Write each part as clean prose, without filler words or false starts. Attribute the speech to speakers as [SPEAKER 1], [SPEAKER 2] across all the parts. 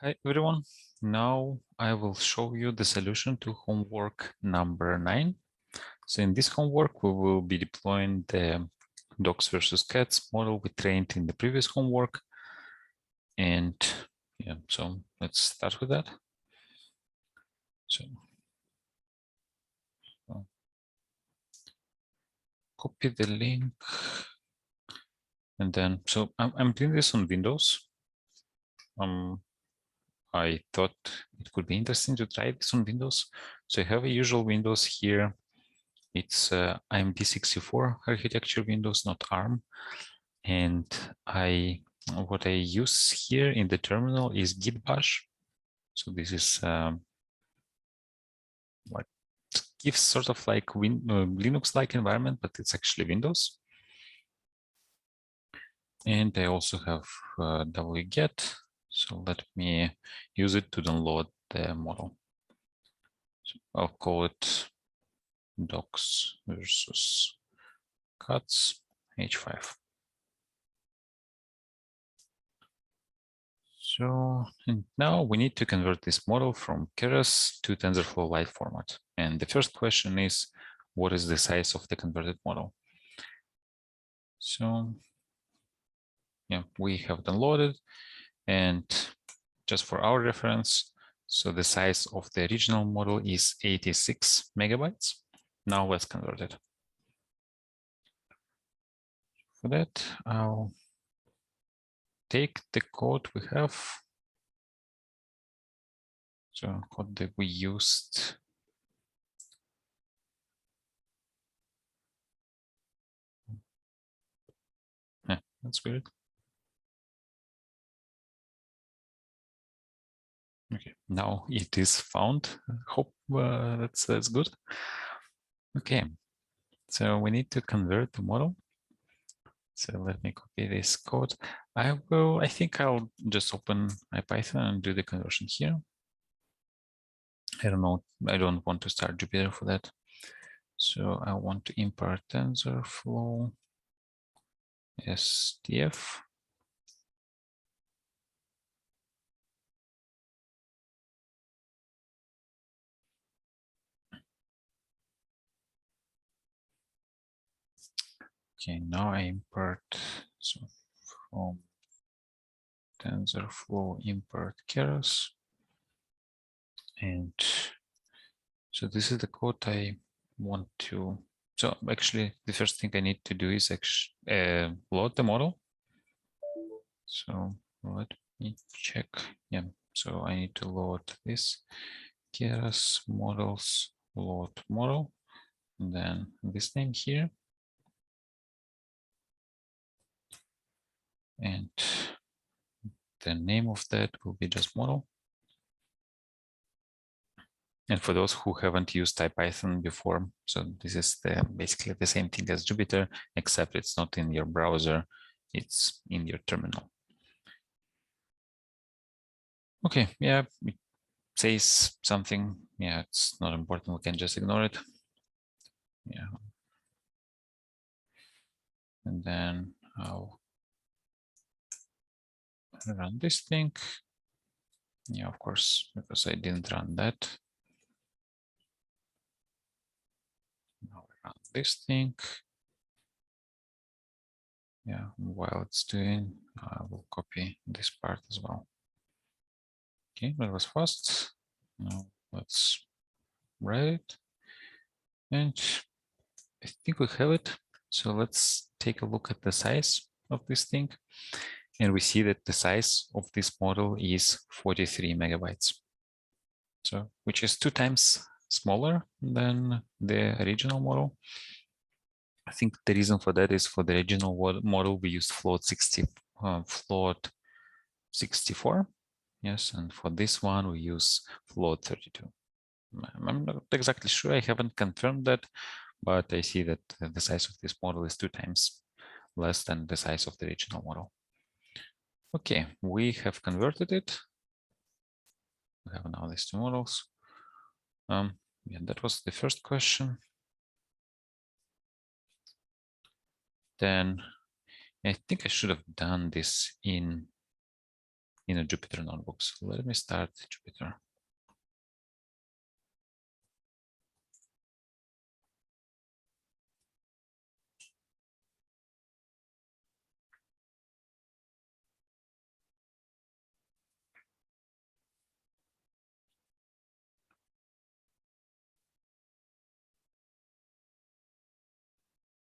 [SPEAKER 1] Hi everyone. Now I will show you the solution to homework number 9. So in this homework, we will be deploying the dogs versus cats model we trained in the previous homework. And yeah, so let's start with that. So copy the link. And then, so I'm doing this on Windows. I thought it could be interesting to try this on Windows. So I have a usual Windows here. It's AMD64 architecture Windows, not ARM. And what I use here in the terminal is git bash. So this is what gives sort of like Linux-like environment, but it's actually Windows. And I also have wget. So let me use it to download the model. So I'll call it dogs versus cats H5. So and now we need to convert this model from Keras to TensorFlow Lite format. And the first question is, what is the size of the converted model? So yeah, we have downloaded, and just for our reference, so the size of the original model is 86 megabytes. Now let's convert it. For that, I'll take the code we have. So code that we used. That's weird. Okay, now it is found. Hope that's good. Okay, so we need to convert the model. So let me copy this code. I think I'll just open IPython and do the conversion here. I don't know, I don't want to start Jupyter for that. So I want to import TensorFlow SDF. Okay, now I import, so from TensorFlow import Keras. And so this is the code I want to, so actually the first thing I need to do is actually load the model. So let me check. Yeah, so I need to load this Keras models load model, and then this name here. And the name of that will be just model. And for those who haven't used IPython before, so this is basically the same thing as Jupyter, except it's not in your browser, it's in your terminal. Okay, yeah, it says something. Yeah, it's not important, we can just ignore it. Yeah. And then I'll run this thing. Yeah, of course, because I didn't run that. Now we run this thing. Yeah, while it's doing, I will copy this part as well. Okay, that was fast. Now let's write it. And I think we have it. So let's take a look at the size of this thing. And we see that the size of this model is 43 megabytes. So, which is 2 times smaller than the original model. I think the reason for that is for the original model, we used float 64. Yes, and for this one, we use float 32. I'm not exactly sure, I haven't confirmed that, but I see that the size of this model is 2 times less than the size of the original model. Okay, we have converted it. We have now these 2 models. Yeah, that was the first question. Then I think I should have done this in in a Jupyter notebook. So let me start Jupyter.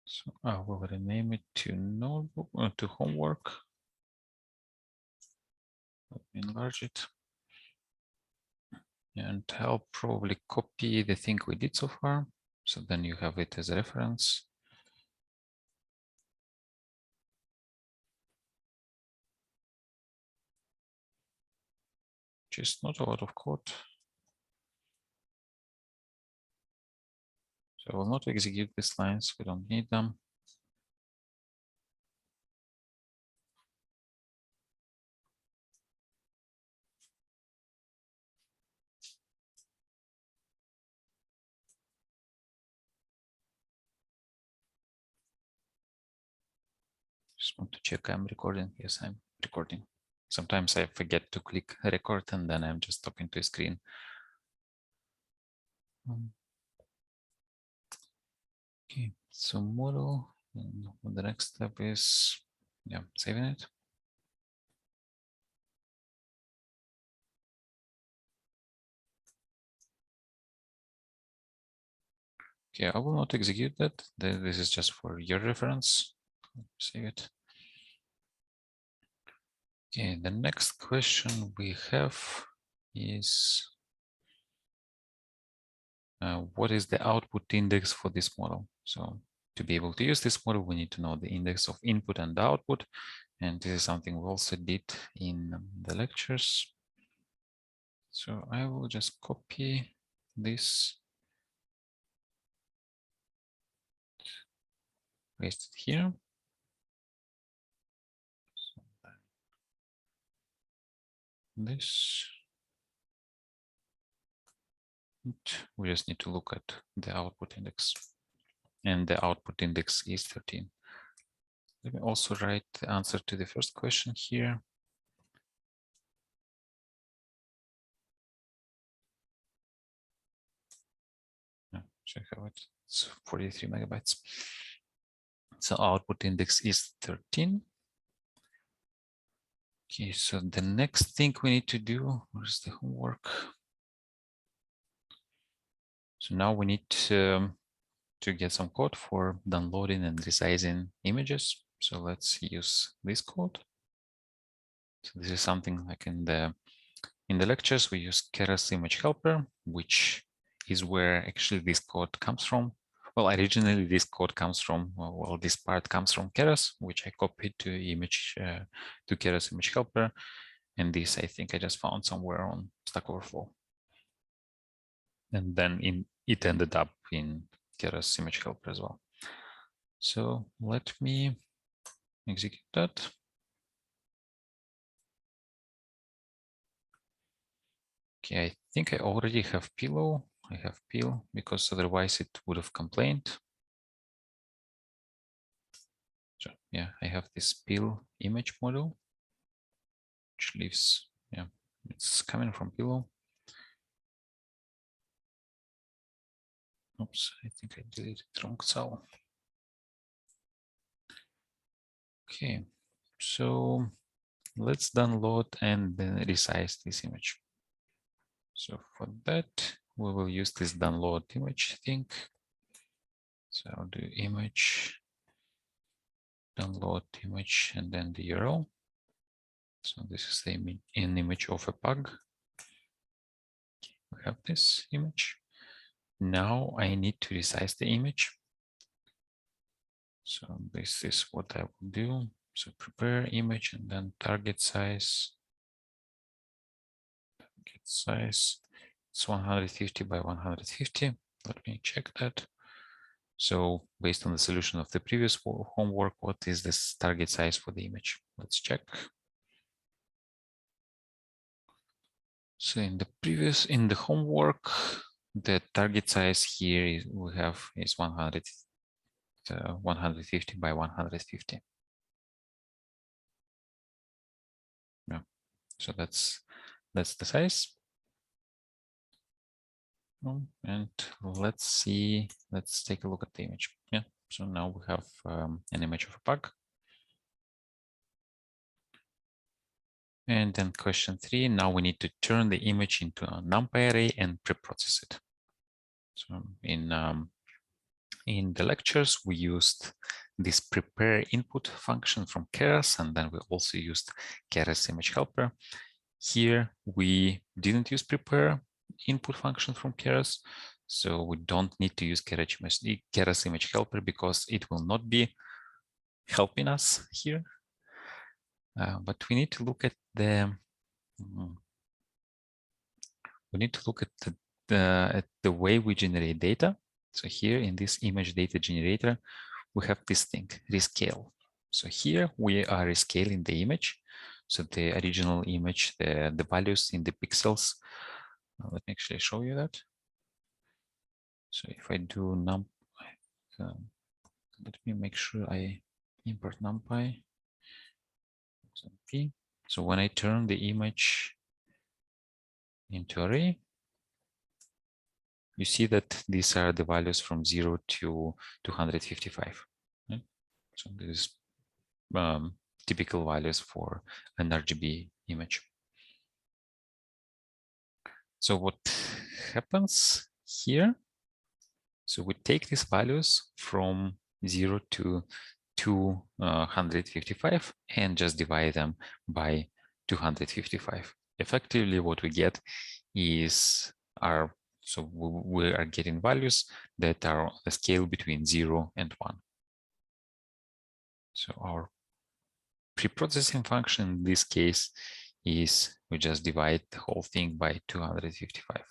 [SPEAKER 1] So I will rename it to notebook to homework. Let me enlarge it. And I'll probably copy the thing we did so far. So then you have it as a reference. Just not a lot of code. So I will not execute these lines. We don't need them. Just want to check I'm recording. Yes, I'm recording. Sometimes I forget to click record and then I'm just talking to a screen. Okay, so model, and the next step is, yeah, saving it. Okay, I will not execute that. This is just for your reference. Save it. Okay, the next question we have is what is the output index for this model? So to be able to use this model, we need to know the index of input and output. And this is something we also did in the lectures. So I will just copy this, paste it here. This. We just need to look at the output index. And the output index is 13. Let me also write the answer to the first question here. Check how it's 43 megabytes. So output index is 13. Okay, so the next thing we need to do, where's the homework? So now we need to get some code for downloading and resizing images. So let's use this code. So this is something like in the lectures, we use Keras image helper, which is where actually this code comes from. Well, originally this code comes from, well, this part comes from Keras, which I copied to Keras image helper. And this, I think I just found somewhere on Stack Overflow. And then it ended up in Keras image helper as well. So let me execute that. Okay, I think I already have pillow. I have pill because otherwise it would have complained. So yeah, I have this pill image model, which lives, yeah, it's coming from pillow. Oops, I think I deleted wrong cell. Okay, so let's download and then resize this image. So for that, we will use this download image thing. So I'll do image, download image, and then the URL. So this is an image of a pug. We have this image. Now I need to resize the image. So this is what I will do. So prepare image and then target size. Target size, it's 150 by 150. Let me check that. So based on the solution of the previous homework, what is this target size for the image? Let's check. So in the homework, the target size here we have is 150 by 150. Yeah. So that's the size. And let's see, let's take a look at the image. Yeah, so now we have an image of a bug. And then question 3, now we need to turn the image into a NumPy array and pre-process it. So in the lectures, we used this prepare input function from Keras, and then we also used Keras image helper. Here, we didn't use prepare input function from Keras, so we don't need to use Keras image helper because it will not be helping us here. But we need to look at the the way we generate data. So here in this image data generator, we have this thing, rescale. So here we are rescaling the image. So the original image, the values in the pixels. Let me actually show you that. So if I do let me make sure I import NumPy. So when I turn the image into array, you see that these are the values from 0 to 255. Right? So this is typical values for an RGB image. So what happens here? So we take these values from 0 to 255 and just divide them by 255. Effectively, what we get is so we are getting values that are a scale between 0 and 1. So our pre-processing function in this case is we just divide the whole thing by 255.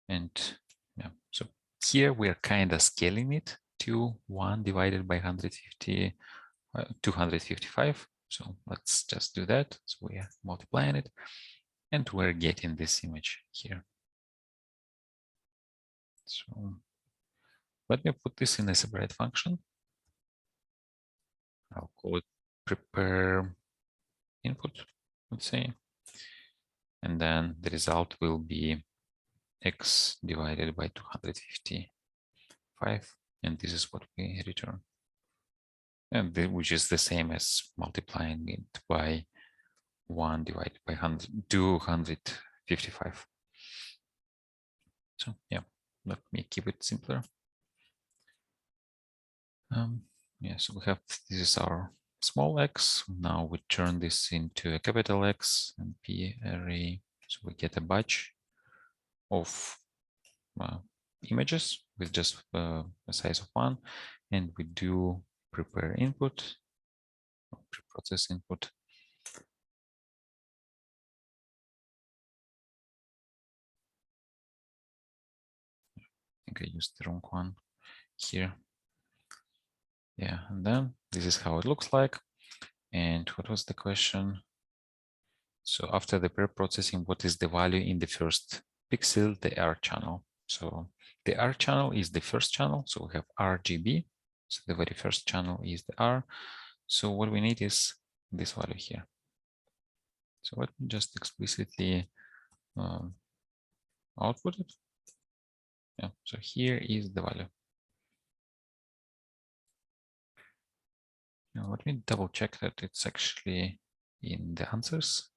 [SPEAKER 1] And yeah, so here we are kind of scaling it to 1 divided by 255. So let's just do that. So we are multiplying it and we're getting this image here. So let me put this in a separate function. I'll call it prepare input, let's say. And then the result will be x divided by 255. And this is what we return. And which is the same as multiplying it by 1 divided by 255. So yeah, let me keep it simpler. Yeah, so we have, this is our small x. Now we turn this into a capital X and P array. So we get a batch of images with just a size of 1. And we do prepare input, pre-process input. I think I used the wrong one here. Yeah, and then this is how it looks like. And what was the question? So after the pre-processing, what is the value in the first pixel, the R channel? So the R channel is the first channel. So we have RGB. So the very first channel is the R. So what we need is this value here. So let me just explicitly output it. Yeah, so here is the value. Now let me double check that it's actually in the answers.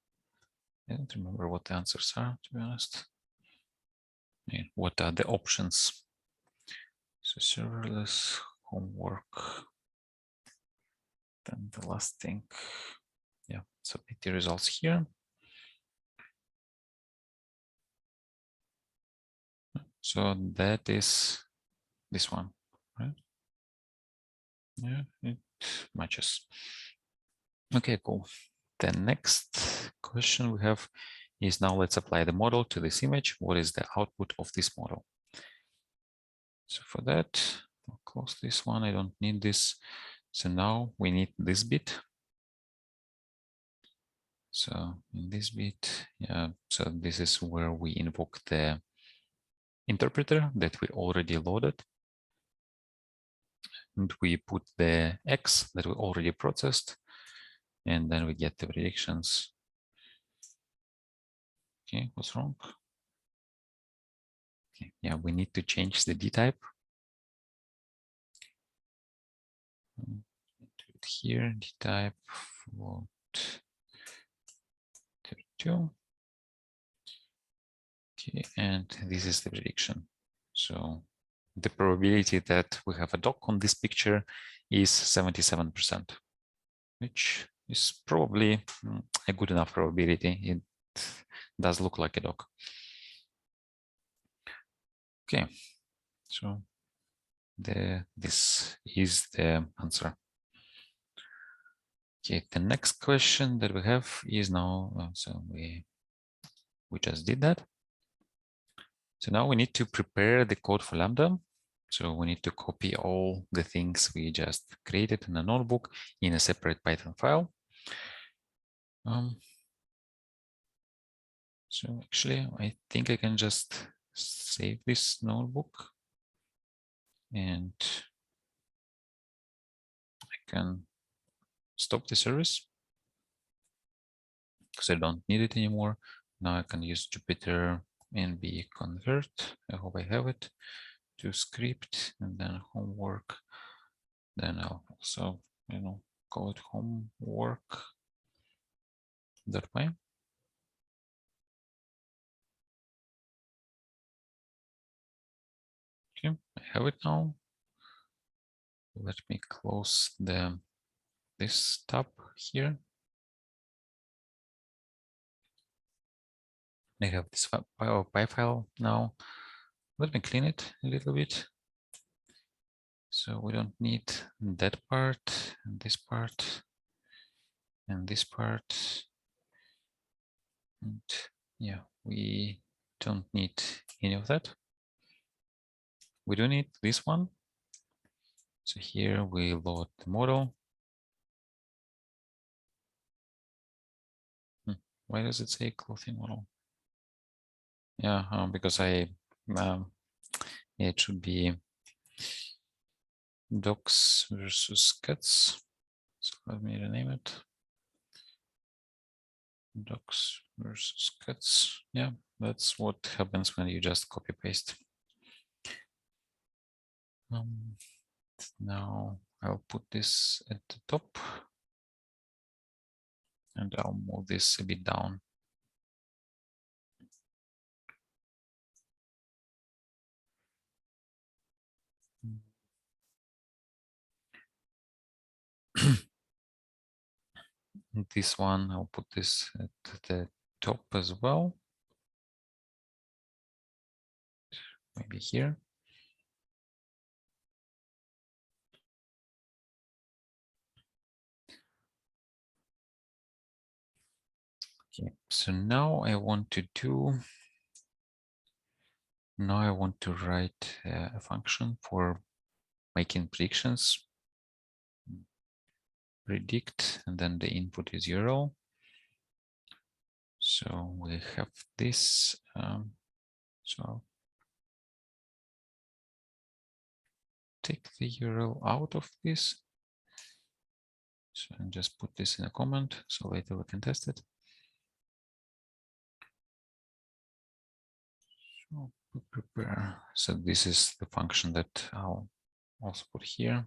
[SPEAKER 1] I don't remember what the answers are, to be honest. Yeah, what are the options? So serverless, homework, then the last thing. Yeah, submit the results here. So that is this one, right? Yeah, it matches. Okay, cool. The next question we have is now let's apply the model to this image. What is the output of this model? So for that, I'll close this one. I don't need this. So now we need this bit. So in this bit, yeah, so this is where we invoke the interpreter that we already loaded. And we put the X that we already processed, and then we get the predictions. Okay, what's wrong? Okay, yeah, we need to change the D type. Do it here, D type float 32. Okay, and this is the prediction. So the probability that we have a dock on this picture is 77%, which is probably a good enough probability. It does look like a dock. Okay, so this is the answer. Okay, the next question that we have is now, so we just did that. So now we need to prepare the code for Lambda. So we need to copy all the things we just created in a notebook in a separate Python file. So actually, I think I can just save this notebook and I can stop the service because I don't need it anymore. Now I can use Jupyter NB convert. I hope I have it to script and then homework. Then I'll also, call it homework that way. Okay, I have it now. Let me close this tab here. I have this py file now. Let me clean it a little bit. So we don't need that part, and this part, and this part. And yeah, we don't need any of that. We do need this one. So here we load the model. Why does it say clothing model? Yeah, because it should be dogs versus cats. So let me rename it. Dogs versus cats. Yeah, that's what happens when you just copy paste. Now I'll put this at the top and I'll move this a bit down. This one, I'll put this at the top as well. Maybe here. Okay, so now I want to write a function for making predictions. Predict, and then the input is URL. So we have this. So take the URL out of this. So and just put this in a comment so later we can test it. So prepare. So this is the function that I'll also put here.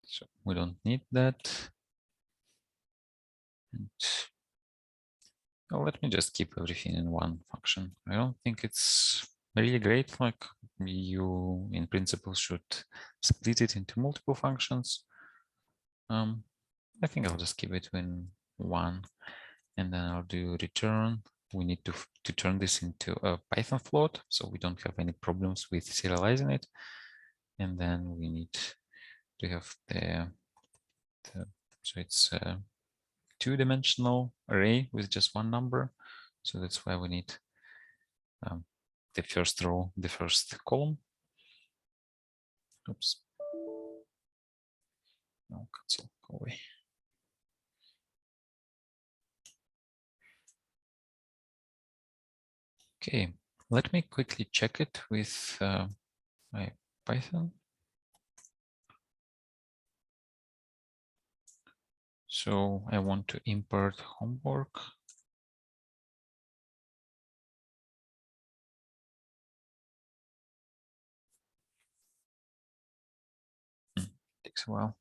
[SPEAKER 1] So we don't need that. And let me just keep everything in one function. I don't think it's really great. Like you, in principle, should split it into multiple functions. I think I'll just keep it in one, and then I'll do return. We need to turn this into a Python float, so we don't have any problems with serializing it. And then we need to have so it's a two-dimensional array with just one number. So that's why we need the first row, the first column. Oops. No, cancel, go away. Okay, let me quickly check it with my Python. So I want to import homework. Takes a while.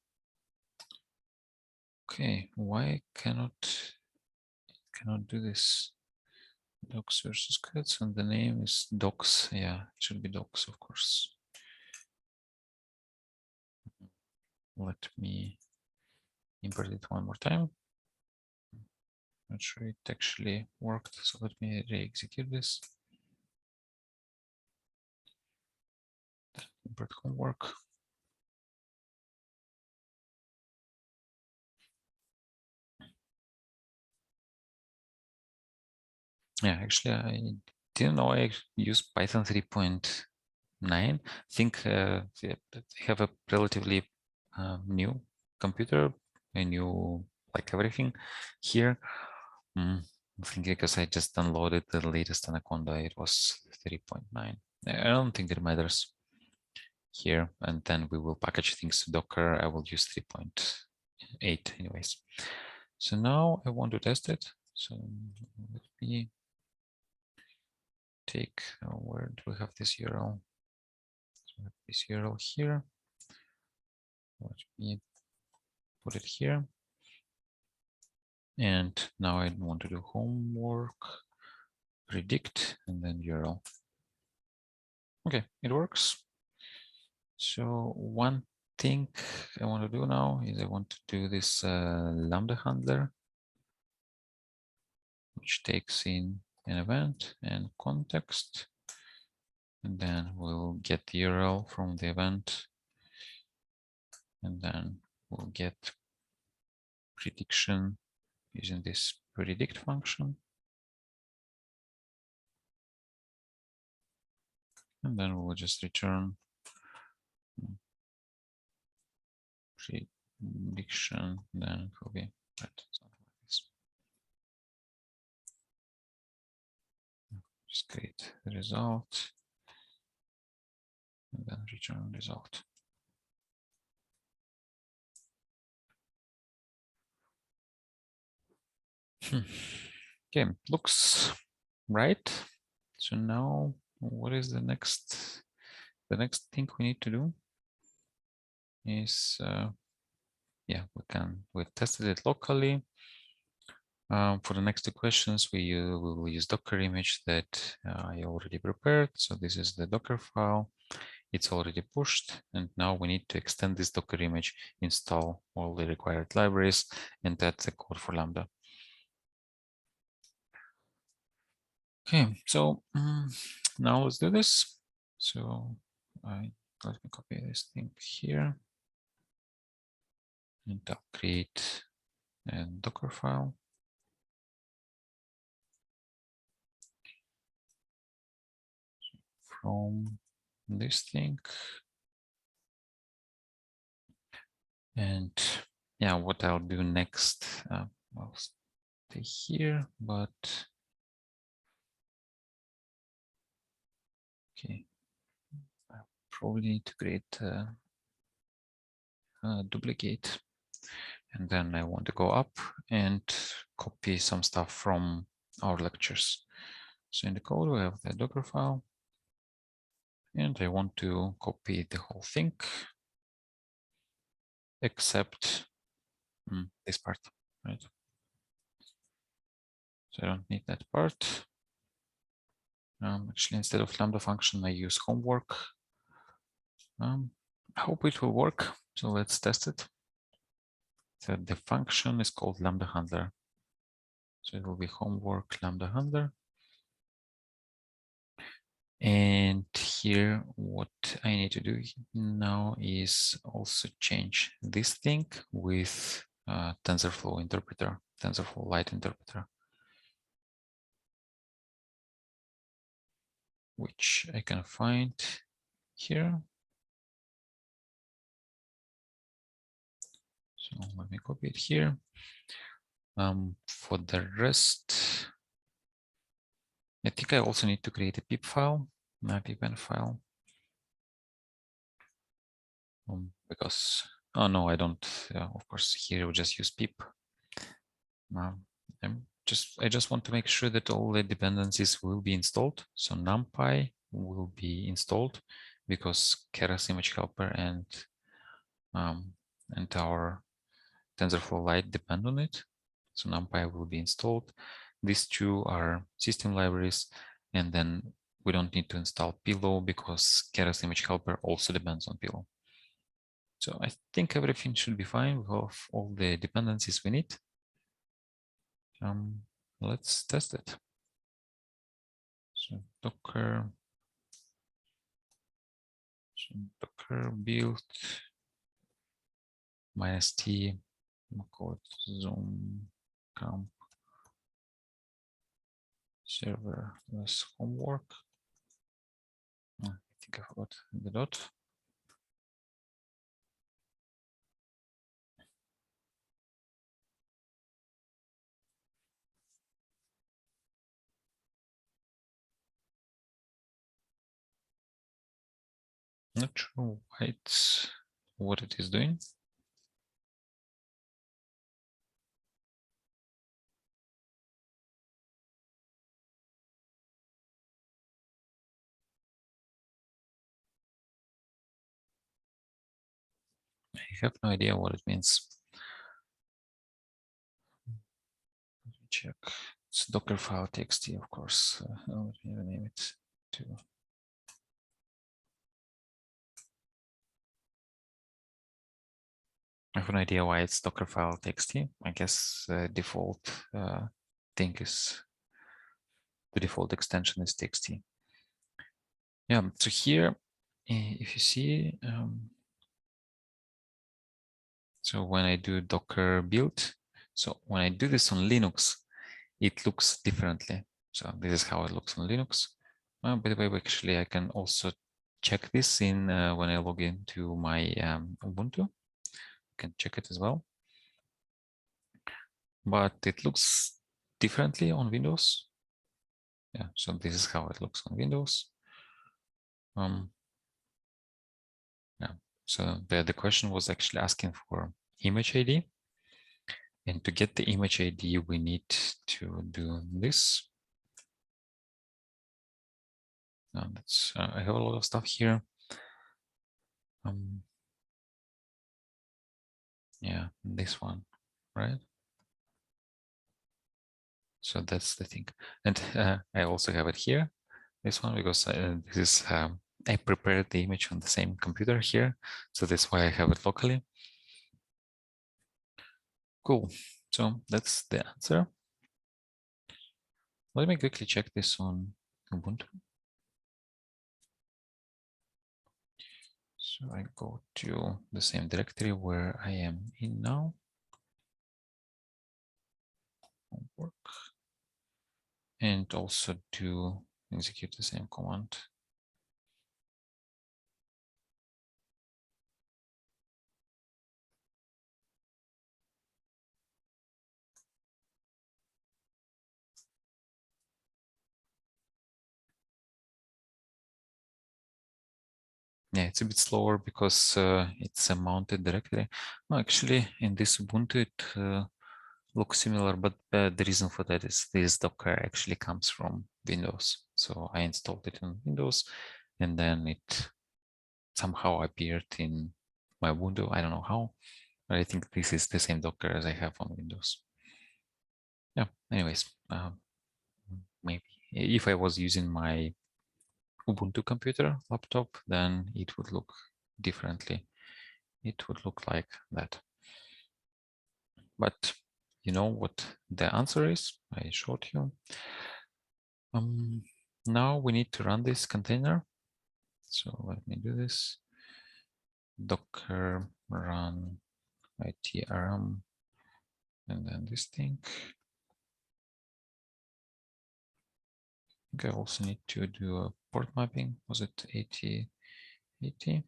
[SPEAKER 1] Okay, why cannot do this? Docs versus cuts, and the name is docs. Yeah, it should be docs, of course. Let me import it one more time. Not sure it actually worked, so let me re-execute this. Import homework. Yeah, actually, I didn't know I used Python 3.9. I think they have a relatively new computer, a new like everything here. I'm thinking because I just downloaded the latest Anaconda, it was 3.9. I don't think it matters here. And then we will package things to Docker. I will use 3.8 anyways. So now I want to test it. So let me take, where do we have this URL? So we have this URL here. Let me put it here. And now I want to do homework, predict, and then URL. Okay, it works. So one thing I want to do now is I want to do this lambda handler, which takes in an event and context. And then we'll get the URL from the event. And then we'll get prediction using this predict function. And then we'll just return prediction, then it will be right, something like this. Just create the result and then return result. Okay, looks right. So now what is the next thing we need to do is yeah, we tested it locally. For the next two questions, we will use Docker image that I already prepared. So this is the Docker file. It's already pushed. And now we need to extend this Docker image, install all the required libraries, and that's the code for Lambda. Okay, so now let's do this. So let me copy this thing here. And I'll create a Docker file. From this thing. And yeah, what I'll do next, I'll stay here, but okay, I probably need to create a duplicate. And then I want to go up and copy some stuff from our lectures. So in the code, we have the Docker file. And I want to copy the whole thing, except this part, right? So I don't need that part. Actually, instead of Lambda function, I use homework. I hope it will work. So let's test it. So the function is called lambda handler. So it will be homework lambda handler. And here, what I need to do now is also change this thing with TensorFlow interpreter, TensorFlow Lite interpreter, which I can find here. So let me copy it here. For the rest, I think I also need to create a pip file, my pipen file. Because, oh no, I don't, of course, here we'll just use pip. I just want to make sure that all the dependencies will be installed. So NumPy will be installed because Keras image helper and our TensorFlow Lite depend on it. So NumPy will be installed. These two are system libraries, and then we don't need to install Pillow because Keras image helper also depends on Pillow. So I think everything should be fine. We have all the dependencies we need. Let's test it. So Docker build -t, we'll call it Zoomcamp server as homework. I think I forgot the dot. Not sure what it is doing. I have no idea what it means. Let me check. It's Docker file txt, of course. Let me rename it to. I have no idea why it's Docker file txt. I guess default thing is the default extension is txt. Yeah, so here, if you see, so when I do Docker build, so when I do this on Linux, it looks differently. So this is how it looks on Linux. By the way, actually, I can also check this in when I log into my Ubuntu. I can check it as well. But it looks differently on Windows. Yeah, so this is how it looks on Windows. Yeah, so the question was actually asking for image ID. And to get the image ID, we need to do this. I have a lot of stuff here. Yeah, this one, right? So that's the thing. And I also have it here, this one, because this is, I prepared the image on the same computer here. So that's why I have it locally. Cool. So that's the answer. Let me quickly check this on Ubuntu. So I go to the same directory where I am in now. Homework. And also to execute the same command. Yeah, it's a bit slower because it's a mounted directory. No, actually, in this Ubuntu, it looks similar, but the reason for that is this Docker actually comes from Windows. So I installed it on Windows, and then it somehow appeared in my Ubuntu. I don't know how, but I think this is the same Docker as I have on Windows. Yeah, anyways, maybe if I was using my Ubuntu computer laptop, then it would look differently. It would look like that. But you know what the answer is? I showed you. Now we need to run this container. So let me do this. Docker run itrm and then this thing. I think I also need to do a port mapping. Was it 8080?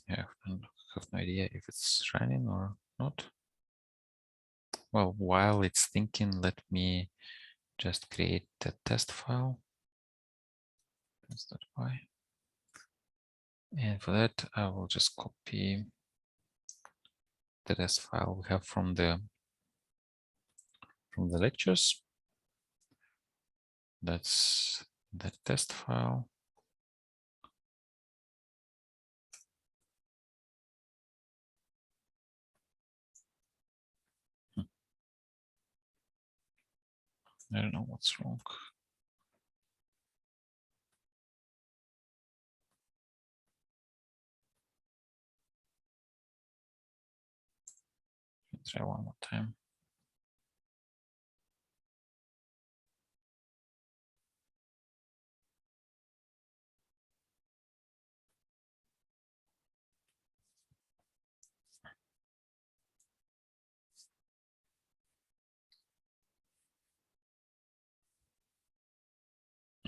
[SPEAKER 1] Yeah, I have no idea if it's running or not. Well, while it's thinking, let me just create a test file. Py. And for that, I will just copy the test file we have from the lectures. That's the test file. I don't know what's wrong. Try one more time.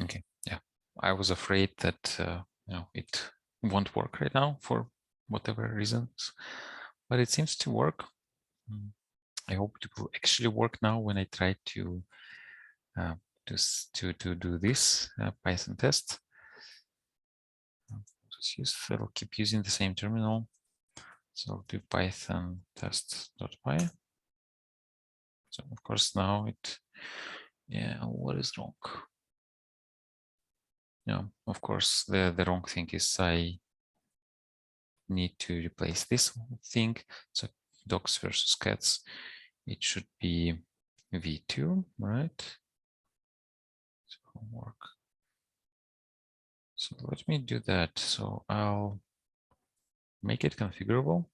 [SPEAKER 1] Okay, yeah, I was afraid that it won't work right now for whatever reasons, but it seems to work. I hope it will actually work now when I try to do this Python test. I'll keep using the same terminal. So I'll do Python test.py. So of course now what is wrong? Yeah, of course the wrong thing is I need to replace this thing. So docs versus cats, it should be v2, right? So homework. So let me do that. So I'll make it configurable.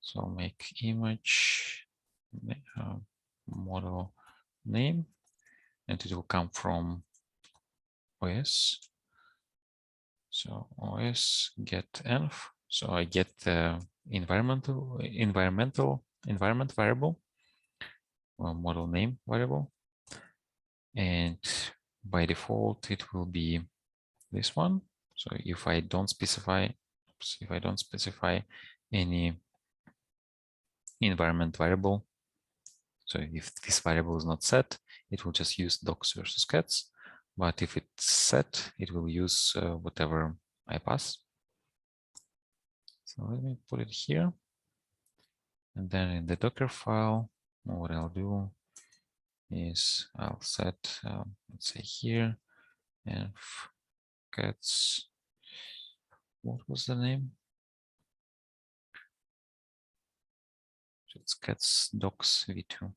[SPEAKER 1] So I'll make image model name, and it will come from OS. So OS get env. So I get the environment variable, model name variable, and by default it will be this one. So if I don't specify any environment variable, so if this variable is not set, it will just use docs versus cats. But if it's set, it will use whatever I pass. So let me put it here. And then in the Docker file, what I'll do is I'll set, let's say here, and cats, what was the name? It's cats docs v2.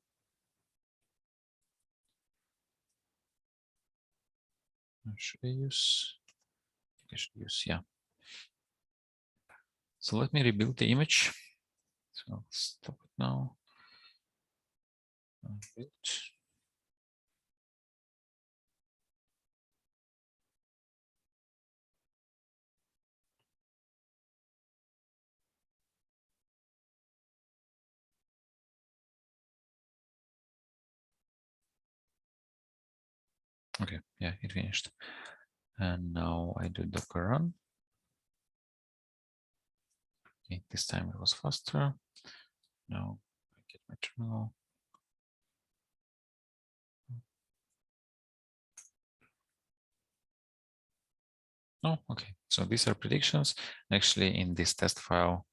[SPEAKER 1] Should I use? I should use, yeah. So let me rebuild the image. So I'll stop it now. Build. Okay, yeah, it finished. And now I do Docker run. Okay, this time it was faster. Now I get my terminal. Oh, okay. So these are predictions. Actually, in this test file,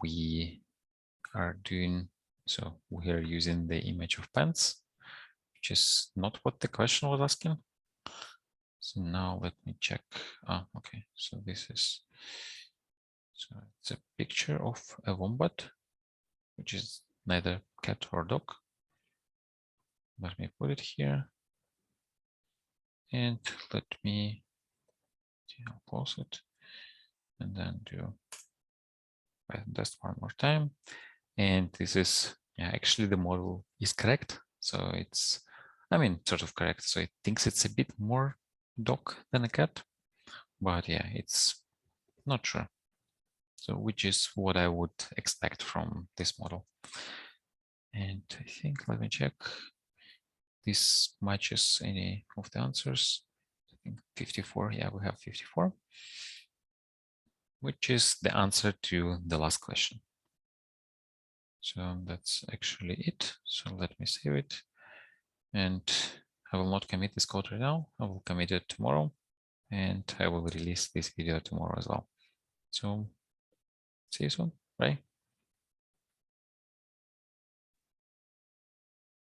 [SPEAKER 1] we are doing, so we are using the image of pants, which is not what the question was asking. So now let me check. Okay. So this is, so it's a picture of a wombat, which is neither cat or dog. Let me put it here. And let me pause it and then do Python test one more time. And this is, yeah, actually the model is correct. So it's, I mean, sort of correct. So it thinks it's a bit more dog than a cat, but yeah, it's not sure. So which is what I would expect from this model. And I think, let me check. This matches any of the answers. I think 54, yeah, we have 54, which is the answer to the last question. So that's actually it. So let me save it. And I will not commit this code right now. I will commit it tomorrow. and I will release this video tomorrow as well. So see you soon. Bye.